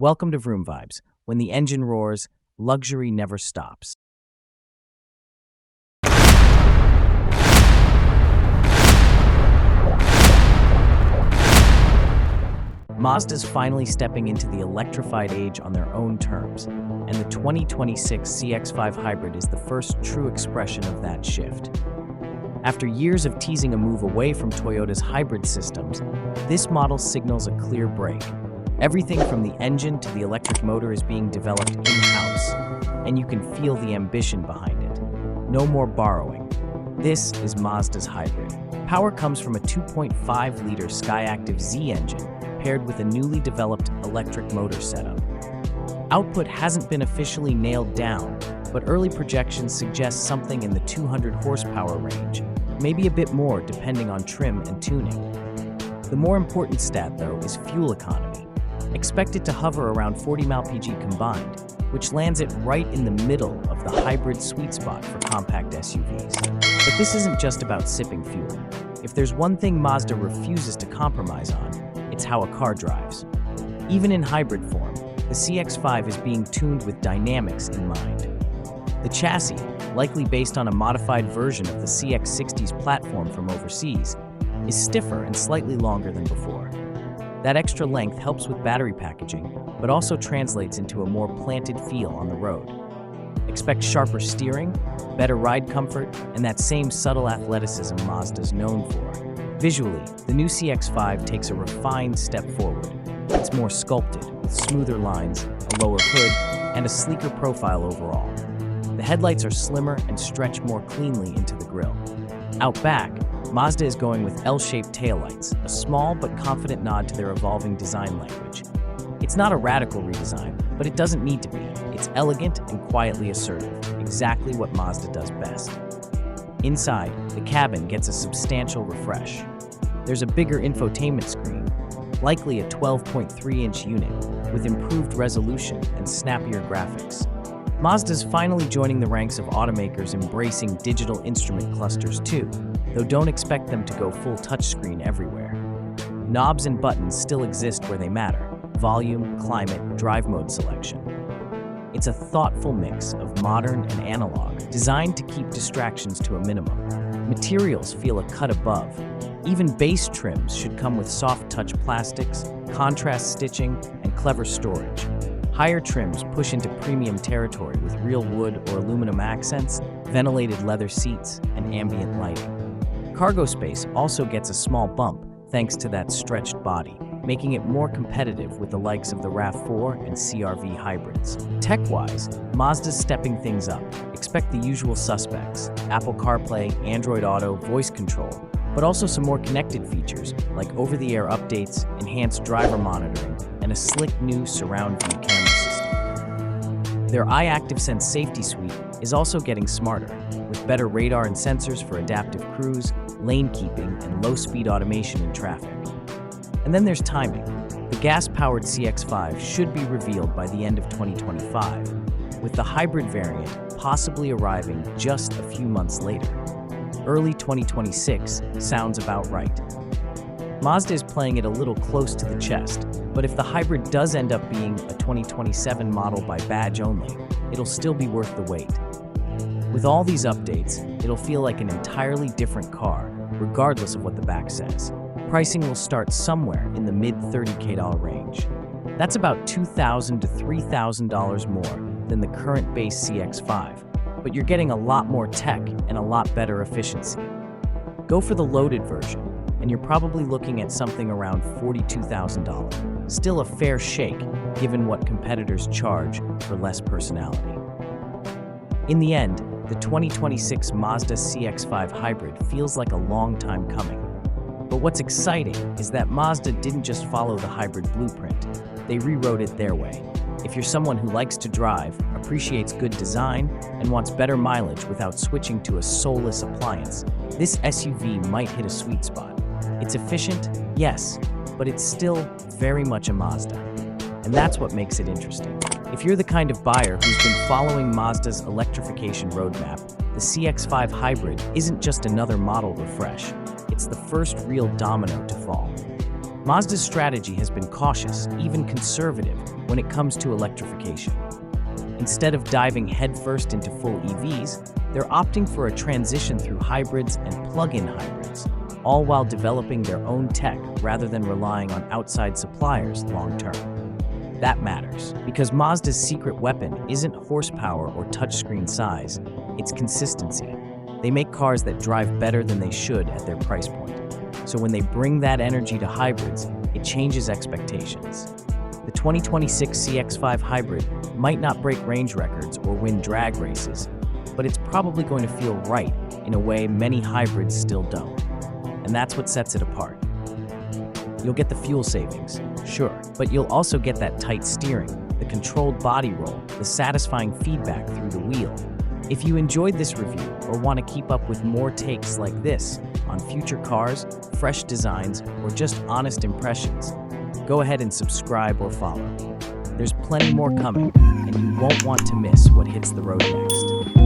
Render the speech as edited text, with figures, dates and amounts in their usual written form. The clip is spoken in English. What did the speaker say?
Welcome to Vroom Vibes. When the engine roars, luxury never stops. Mazda's finally stepping into the electrified age on their own terms, and the 2026 CX-5 Hybrid is the first true expression of that shift. After years of teasing a move away from Toyota's hybrid systems, this model signals a clear break. Everything from the engine to the electric motor is being developed in-house, and you can feel the ambition behind it. No more borrowing. This is Mazda's hybrid. Power comes from a 2.5-liter Skyactiv Z engine paired with a newly developed electric motor setup. Output hasn't been officially nailed down, but early projections suggest something in the 200 horsepower range, maybe a bit more depending on trim and tuning. The more important stat, though, is fuel economy. Expected to hover around 40 mpg combined, which lands it right in the middle of the hybrid sweet spot for compact SUVs. But this isn't just about sipping fuel. If there's one thing Mazda refuses to compromise on, it's how a car drives. Even in hybrid form, the CX-5 is being tuned with dynamics in mind. The chassis, likely based on a modified version of the CX-60's platform from overseas, is stiffer and slightly longer than before. That extra length helps with battery packaging, but also translates into a more planted feel on the road. Expect sharper steering, better ride comfort, and that same subtle athleticism Mazda's known for. Visually, the new CX-5 takes a refined step forward. It's more sculpted, with smoother lines, a lower hood, and a sleeker profile overall. The headlights are slimmer and stretch more cleanly into the grille. Out back, Mazda is going with L-shaped taillights, a small but confident nod to their evolving design language. It's not a radical redesign, but it doesn't need to be. It's elegant and quietly assertive, exactly what Mazda does best. Inside, the cabin gets a substantial refresh. There's a bigger infotainment screen, likely a 12.3-inch unit, with improved resolution and snappier graphics. Mazda's finally joining the ranks of automakers embracing digital instrument clusters too, though don't expect them to go full touchscreen everywhere. Knobs and buttons still exist where they matter: volume, climate, drive mode selection. It's a thoughtful mix of modern and analog, designed to keep distractions to a minimum. Materials feel a cut above. Even base trims should come with soft-touch plastics, contrast stitching, and clever storage. Higher trims push into premium territory with real wood or aluminum accents, ventilated leather seats, and ambient lighting. Cargo space also gets a small bump thanks to that stretched body, making it more competitive with the likes of the RAV4 and CR-V hybrids. Tech-wise, Mazda's stepping things up. Expect the usual suspects: Apple CarPlay, Android Auto, voice control, but also some more connected features like over-the-air updates, enhanced driver monitoring, and a slick new surround view camera system. Their iActiveSense safety suite is also getting smarter, with better radar and sensors for adaptive cruise, lane keeping, and low-speed automation in traffic. And then there's timing. The gas-powered CX-5 should be revealed by the end of 2025, with the hybrid variant possibly arriving just a few months later. Early 2026 sounds about right. Mazda is playing it a little close to the chest, but if the hybrid does end up being a 2027 model by badge only, it'll still be worth the wait. With all these updates, it'll feel like an entirely different car, regardless of what the back says. Pricing will start somewhere in the mid-$30K range. That's about $2,000 to $3,000 more than the current base CX-5, but you're getting a lot more tech and a lot better efficiency. Go for the loaded version, and you're probably looking at something around $42,000. Still a fair shake, given what competitors charge for less personality. In the end, the 2026 Mazda CX-5 Hybrid feels like a long time coming. But what's exciting is that Mazda didn't just follow the hybrid blueprint, they rewrote it their way. If you're someone who likes to drive, appreciates good design, and wants better mileage without switching to a soulless appliance, this SUV might hit a sweet spot. It's efficient, yes, but it's still very much a Mazda. And that's what makes it interesting. If you're the kind of buyer who's been following Mazda's electrification roadmap, the CX-5 Hybrid isn't just another model refresh. It's the first real domino to fall. Mazda's strategy has been cautious, even conservative, when it comes to electrification. Instead of diving headfirst into full EVs, they're opting for a transition through hybrids and plug-in hybrids, all while developing their own tech rather than relying on outside suppliers long-term. That matters, because Mazda's secret weapon isn't horsepower or touchscreen size, it's consistency. They make cars that drive better than they should at their price point. So when they bring that energy to hybrids, it changes expectations. The 2026 CX-5 hybrid might not break range records or win drag races, but it's probably going to feel right in a way many hybrids still don't. And that's what sets it apart. You'll get the fuel savings, sure, but you'll also get that tight steering, the controlled body roll, the satisfying feedback through the wheel. If you enjoyed this review or want to keep up with more takes like this on future cars, fresh designs, or just honest impressions, go ahead and subscribe or follow. There's plenty more coming, and you won't want to miss what hits the road next.